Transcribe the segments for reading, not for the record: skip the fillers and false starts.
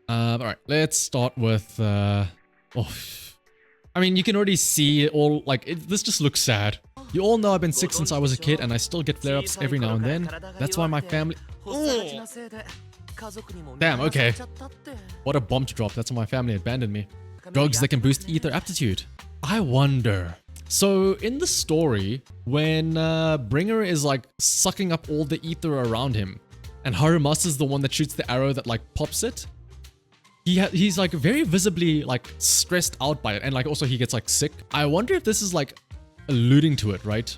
Alright, let's start with, I mean, you can already see it all, like, this just looks sad. You all know I've been sick since I was a kid and I still get flare-ups every now and then. That's why my family... Oh. Damn, okay. What a bomb to drop. That's why my family abandoned me. Drugs that can boost ether aptitude. I wonder... So, in the story, when Bringer is, like, sucking up all the ether around him, and Harumasa is the one that shoots the arrow that, like, pops it, he's, like, very visibly, like, stressed out by it, and, like, also he gets, like, sick. I wonder if this is, like, alluding to it, right?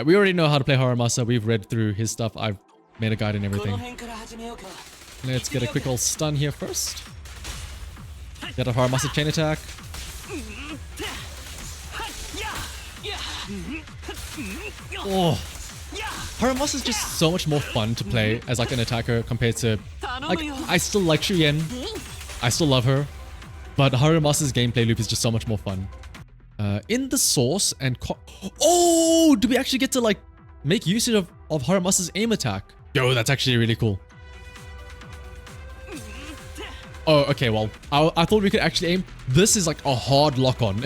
We already know how to play Harumasa. We've read through his stuff. I've made a guide and everything. Let's get a quick old stun here first. Get a Harumasa chain attack. Oh, Harumasa is just so much more fun to play as like an attacker compared to, like, I still like Shuyen, I still love her, but Harumasa's gameplay loop is just so much more fun. In the source and oh, do we actually get to like make use of Harumasa's aim attack? Yo, that's actually really cool. Oh, okay, well, I thought we could actually aim. This is like a hard lock on.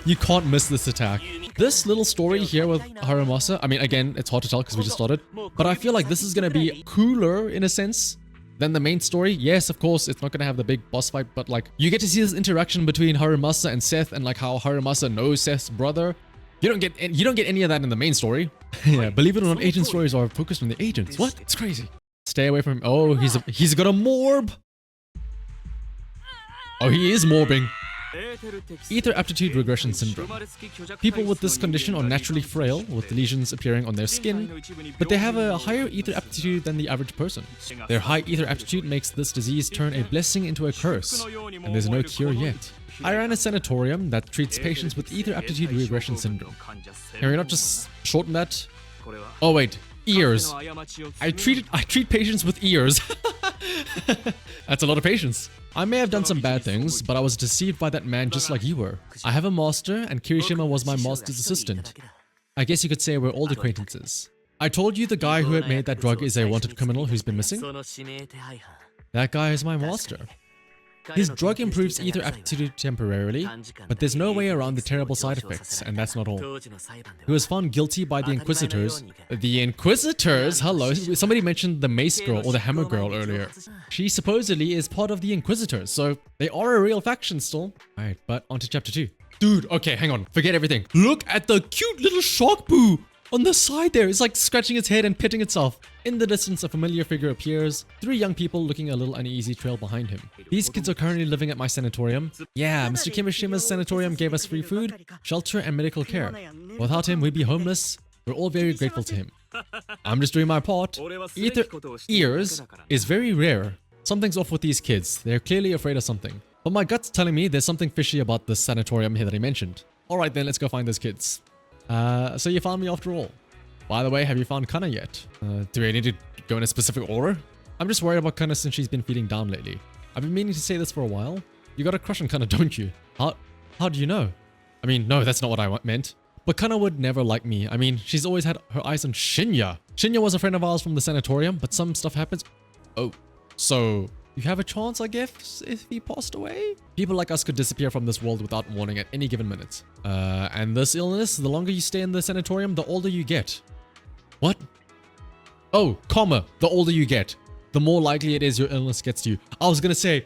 You can't miss this attack. This little story here with Harumasa, I mean, again, it's hard to tell because we just started, but I feel like this is going to be cooler in a sense than the main story. Yes, of course, it's not going to have the big boss fight, but like, you get to see this interaction between Harumasa and Seth and like how Harumasa knows Seth's brother. You don't get any of that in the main story. Yeah, believe it or not, agent stories are focused on the agents. What? It's crazy. Stay away from him. Oh, he's got a morb. Oh, he is morbing. Ether aptitude regression syndrome. People with this condition are naturally frail, with lesions appearing on their skin, but they have a higher ether aptitude than the average person. Their high ether aptitude makes this disease turn a blessing into a curse, and there's no cure yet. I ran a sanatorium that treats patients with ether aptitude regression syndrome. Can we not just shorten that? Oh wait, ears. I treat patients with ears. That's a lot of patients. I may have done some bad things, but I was deceived by that man just like you were. I have a master, and Kirishima was my master's assistant. I guess you could say we're old acquaintances. I told you the guy who had made that drug is a wanted criminal who's been missing. That guy is my master. His drug improves ether aptitude temporarily, but there's no way around the terrible side effects, and that's not all. He was found guilty by the Inquisitors. The Inquisitors? Hello, somebody mentioned the Mace Girl or the Hammer Girl earlier. She supposedly is part of the Inquisitors, so they are a real faction still. Alright, but on to chapter 2. Dude, okay, hang on. Forget everything. Look at the cute little shark boo! On the side there, it's like scratching its head and petting itself. In the distance, a familiar figure appears. 3 young people looking a little uneasy trail behind him. These kids are currently living at my sanatorium. Yeah, Mr. Kimishima's sanatorium gave us free food, shelter, and medical care. Without him, we'd be homeless. We're all very grateful to him. I'm just doing my part. Ether ears is very rare. Something's off with these kids. They're clearly afraid of something. But my gut's telling me there's something fishy about this sanatorium here that he mentioned. Alright then, let's go find those kids. So you found me after all. By the way, have you found Kana yet? Do I need to go in a specific order? I'm just worried about Kana since she's been feeling down lately. I've been meaning to say this for a while. You got a crush on Kana, don't you? How do you know? I mean, no, that's not what I meant. But Kana would never like me. I mean, she's always had her eyes on Shinya. Shinya was a friend of ours from the sanatorium, but some stuff happens. Oh, so you have a chance, I guess, if he passed away? People like us could disappear from this world without warning at any given minute. And this illness, the longer you stay in the sanatorium, the older you get. What? Oh, comma, the older you get, the more likely it is your illness gets to you. I was gonna say,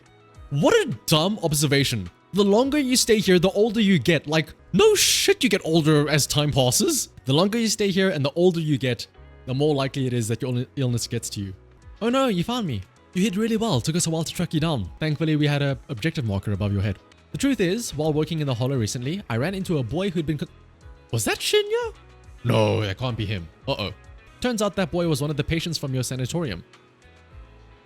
what a dumb observation. The longer you stay here, the older you get. Like, no shit, you get older as time passes. The longer you stay here and the older you get, the more likely it is that your illness gets to you. Oh no, you found me. You hid really well. Took us a while to track you down. Thankfully, we had an objective marker above your head. The truth is, while working in the hollow recently, I ran into a boy who'd been... Was that Shinya? No, that can't be him. Uh-oh. Turns out that boy was one of the patients from your sanatorium.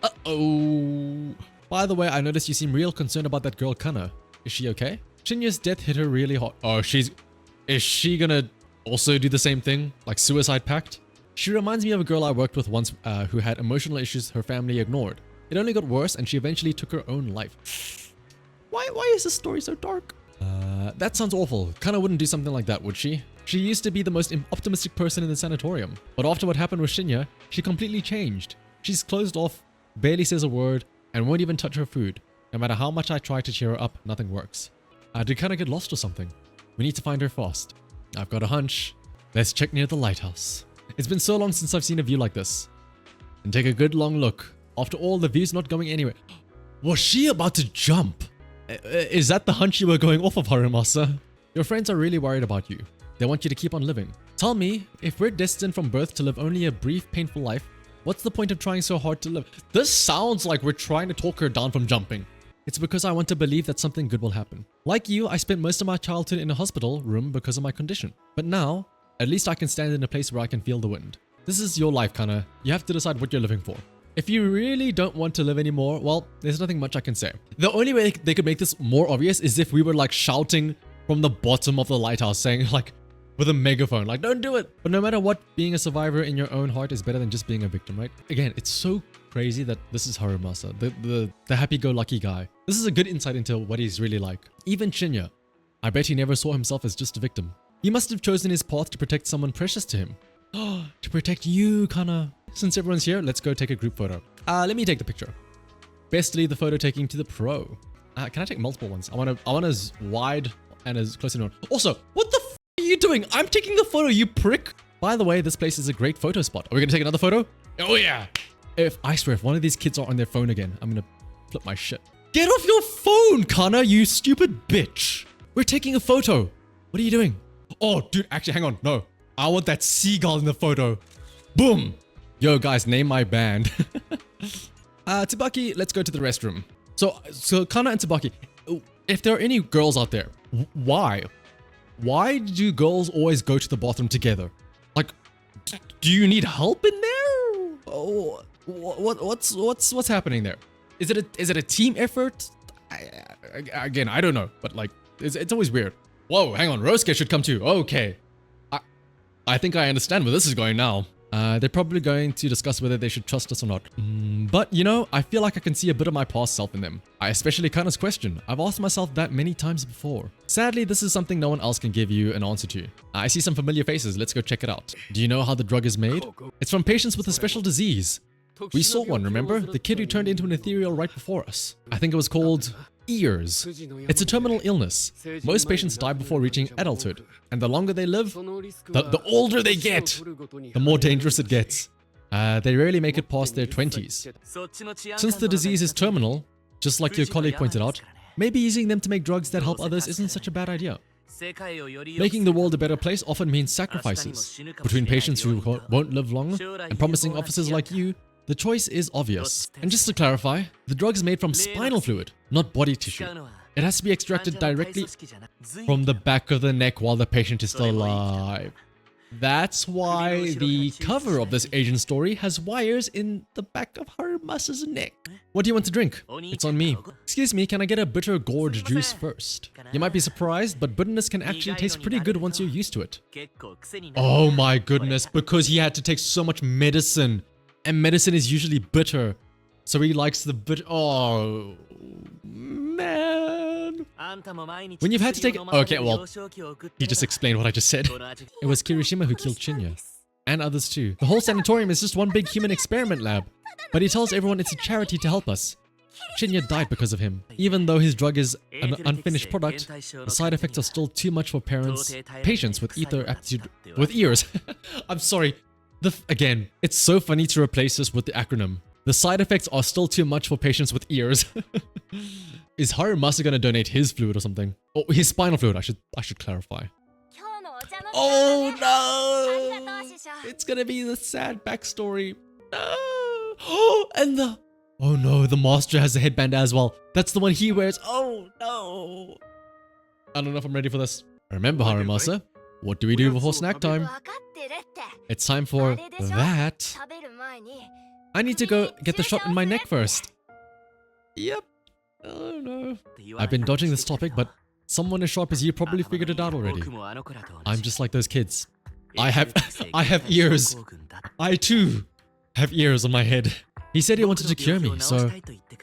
Uh-oh. By the way, I noticed you seem real concerned about that girl Kana. Is she okay? Shinya's death hit her really hard. Oh, is she gonna also do the same thing? Like suicide pact? She reminds me of a girl I worked with once who had emotional issues her family ignored. It only got worse and she eventually took her own life. Why is this story so dark? That sounds awful. Kana wouldn't do something like that, would she? She used to be the most optimistic person in the sanatorium. But after what happened with Shinya, she completely changed. She's closed off, barely says a word, and won't even touch her food. No matter how much I try to cheer her up, nothing works. Did Kana get lost or something? We need to find her fast. I've got a hunch. Let's check near the lighthouse. It's been so long since I've seen a view like this. And take a good long look. After all, the view's not going anywhere. Was she about to jump? Is that the hunch you were going off of, Harumasa? Your friends are really worried about you. They want you to keep on living. Tell me, if we're destined from birth to live only a brief, painful life, what's the point of trying so hard to live? This sounds like we're trying to talk her down from jumping. It's because I want to believe that something good will happen. Like you, I spent most of my childhood in a hospital room because of my condition. But now, at least I can stand in a place where I can feel the wind. This is your life, Kana. You have to decide what you're living for. If you really don't want to live anymore, well, there's nothing much I can say. The only way they could make this more obvious is if we were like shouting from the bottom of the lighthouse, saying like with a megaphone, like, don't do it. But no matter what, being a survivor in your own heart is better than just being a victim, right? Again, it's so crazy that this is Harumasa, the happy-go-lucky guy. This is a good insight into what he's really like. Even Shinya, I bet he never saw himself as just a victim. He must have chosen his path to protect someone precious to him. To protect you, Kana. Since everyone's here, let's go take a group photo. Let me take the picture. Best leave the photo taking to the pro. Can I take multiple ones? I want as wide and as close to no. Also, what the f are you doing? I'm taking the photo, you prick. By the way, this place is a great photo spot. Are we gonna take another photo? Oh yeah. I swear, if one of these kids are on their phone again, I'm gonna flip my shit. Get off your phone, Kana, you stupid bitch. We're taking a photo. What are you doing? Oh, dude, actually, hang on. No, I want that seagull in the photo. Boom. Yo, guys, name my band. Tsubaki, let's go to the restroom. So Kana and Tsubaki, if there are any girls out there, why? Why do girls always go to the bathroom together? Like, do you need help in there? Oh, what's happening there? Is it a team effort? Again, I don't know, but like, it's always weird. Whoa, hang on, Rosuke should come too. Okay, I think I understand where this is going now. They're probably going to discuss whether they should trust us or not. But, you know, I feel like I can see a bit of my past self in them. Especially Kana's question. I've asked myself that many times before. Sadly, this is something no one else can give you an answer to. I see some familiar faces. Let's go check it out. Do you know how the drug is made? It's from patients with a special disease. We saw one, remember? The kid who turned into an ethereal right before us. I think it was called ears. It's a terminal illness. Most patients die before reaching adulthood, and the longer they live, the older they get, the more dangerous it gets. They rarely make it past their 20s. Since the disease is terminal, just like your colleague pointed out, maybe using them to make drugs that help others isn't such a bad idea. Making the world a better place often means sacrifices. Between patients who won't live long and promising officers like you, the choice is obvious. And just to clarify, the drug is made from spinal fluid, not body tissue. It has to be extracted directly from the back of the neck while the patient is still alive. That's why the cover of this Asian story has wires in the back of Harumasa's neck. What do you want to drink? It's on me. Excuse me, can I get a bitter gourd juice first? You might be surprised, but bitterness can actually taste pretty good once you're used to it. Oh my goodness, because he had to take so much medicine. And medicine is usually bitter. So he likes the bitter. Oh, man. When you've had to take it. Okay, well, he just explained what I just said. It was Kirishima who killed Shinya. And others too. The whole sanatorium is just one big human experiment lab. But he tells everyone it's a charity to help us. Shinya died because of him. Even though his drug is an unfinished product, the side effects are still too much for patients with ears. I'm sorry. Again, it's so funny to replace this with the acronym. The side effects are still too much for patients with ears. Is Harumasa gonna donate his fluid or something? Oh, his spinal fluid, I should clarify. Oh no! It's gonna be the sad backstory. No! Oh no, the master has a headband as well. That's the one he wears. Oh no! I don't know if I'm ready for this. Remember, Harumasa, what do we do before snack time? It's time for that. I need to go get the shot in my neck first. Yep. Oh no. I've been dodging this topic, but someone as sharp as you probably figured it out already. I'm just like those kids. I have ears. I too have ears on my head. He said he wanted to cure me, so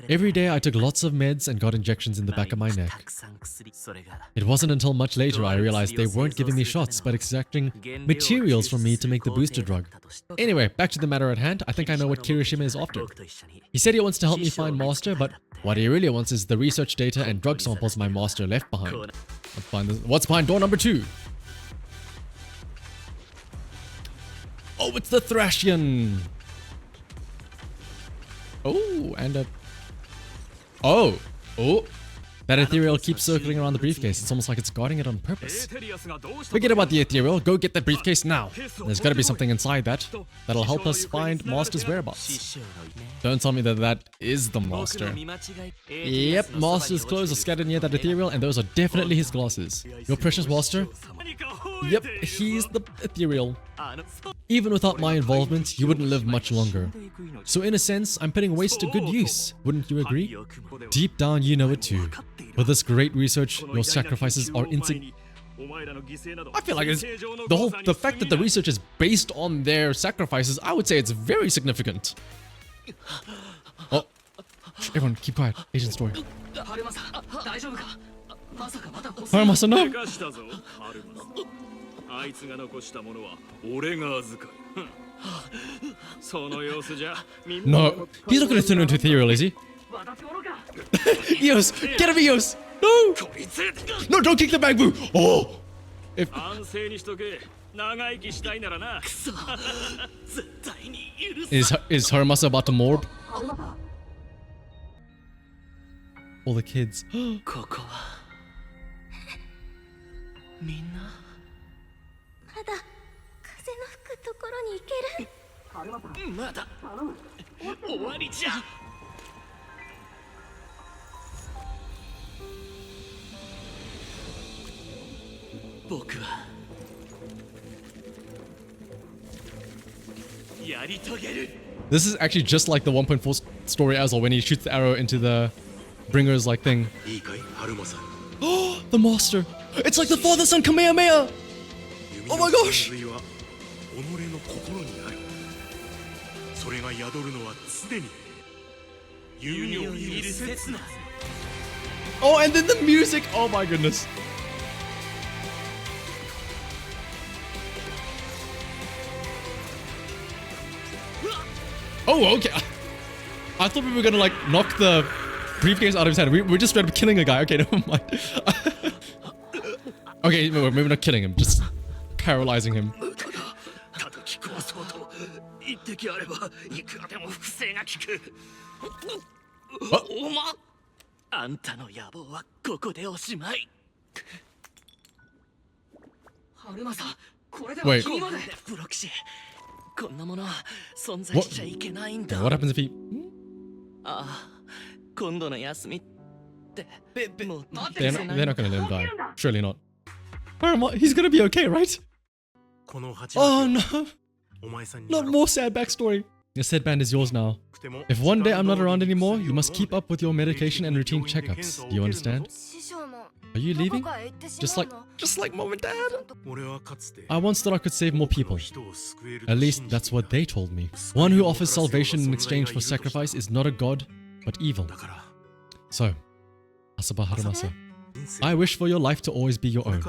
every day I took lots of meds and got injections in the back of my neck. It wasn't until much later I realized they weren't giving me shots but extracting materials from me to make the booster drug. Anyway, back to the matter at hand. I think I know what Kirishima is after. He said he wants to help me find Master, but what he really wants is the research data and drug samples my Master left behind. What's behind door number 2? Oh, it's the Thrashian! Oh, and a... Oh! That ethereal keeps circling around the briefcase. It's almost like it's guarding it on purpose. Forget about the ethereal. Go get that briefcase now. There's gotta be something inside that'll help us find Master's whereabouts. Don't tell me that is the Master. Yep, Master's clothes are scattered near that ethereal, and those are definitely his glasses. Your precious Master? Yep, he's the ethereal. Even without my involvement, you wouldn't live much longer. So in a sense, I'm putting waste to good use. Wouldn't you agree? Deep down, you know it too. With this great research, your sacrifices are insignificant. I feel like the fact that the research is based on their sacrifices, I would say it's very significant. Oh, everyone, keep quiet. Agent story. Harumasa, no! No, he's not gonna turn into ethereal, is he? Eos! Get him, Eos! No! No, don't kick the bamboo! Oh! If... Is Harumasa about to morb? All the kids. This is actually just like the 1.4 story as well, when he shoots the arrow into the bringer's like thing. Oh, the Master! It's like the father-son Kamehameha! Oh my gosh! Oh, and then the music! Oh my goodness. Oh, okay. I thought we were gonna like knock the briefcase out of his hand. We're just straight up killing a guy. Okay, never mind. Okay, maybe not killing him, just paralyzing him. What? Wait. What happens if he... They're not gonna let him die. Surely not. He's gonna be okay, right? Oh no! Not more sad backstory. Your headband is yours now. If one day I'm not around anymore, you must keep up with your medication and routine checkups. Do you understand? Are you leaving? Just like Mom and Dad? I once thought I could save more people. At least that's what they told me. One who offers salvation in exchange for sacrifice is not a god, but evil. So, Asaba Harumasa, I wish for your life to always be your own,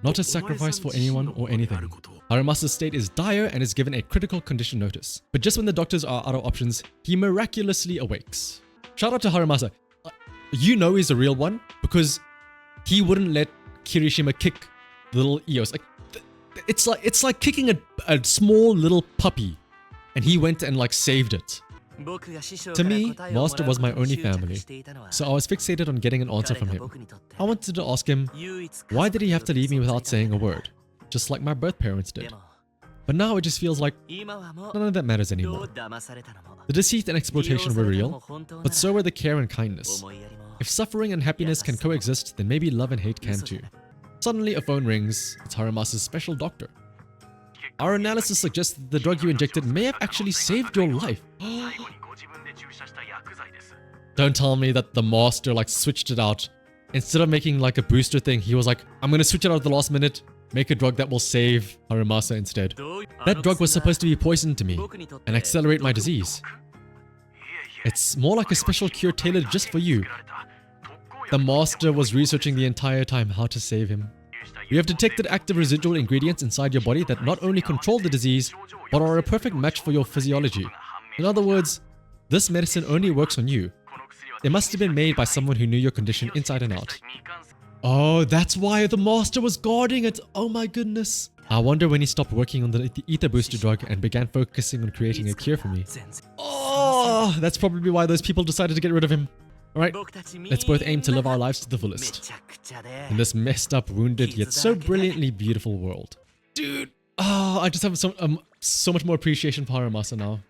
not a sacrifice for anyone or anything. Harumasa's state is dire and is given a critical condition notice. But just when the doctors are out of options, he miraculously awakes. Shout out to Harumasa. You know he's a real one because he wouldn't let Kirishima kick the little Eos. Like, it's like kicking a small little puppy, and he went and like saved it. To me, Master was my only family, so I was fixated on getting an answer from him. I wanted to ask him, why did he have to leave me without saying a word? Just like my birth parents did. But now it just feels like none of that matters anymore. The deceit and exploitation were real, but so were the care and kindness. If suffering and happiness can coexist, then maybe love and hate can too. Suddenly a phone rings. It's Harumasa's special doctor. Our analysis suggests that the drug you injected may have actually saved your life. Don't tell me that the Master like switched it out. Instead of making like a booster thing, he was like, I'm gonna switch it out at the last minute, make a drug that will save Harumasa instead. That drug was supposed to be poison to me and accelerate my disease. It's more like a special cure tailored just for you. The master was researching the entire time how to save him. You have detected active residual ingredients inside your body that not only control the disease, but are a perfect match for your physiology. In other words, this medicine only works on you. It must have been made by someone who knew your condition inside and out. Oh, that's why the master was guarding it. Oh my goodness. I wonder when he stopped working on the ether booster drug and began focusing on creating a cure for me. Oh, that's probably why those people decided to get rid of him. Alright, let's both aim to live our lives to the fullest in this messed up, wounded, yet so brilliantly beautiful world. Dude, oh, I just have so much more appreciation for Harumasa now.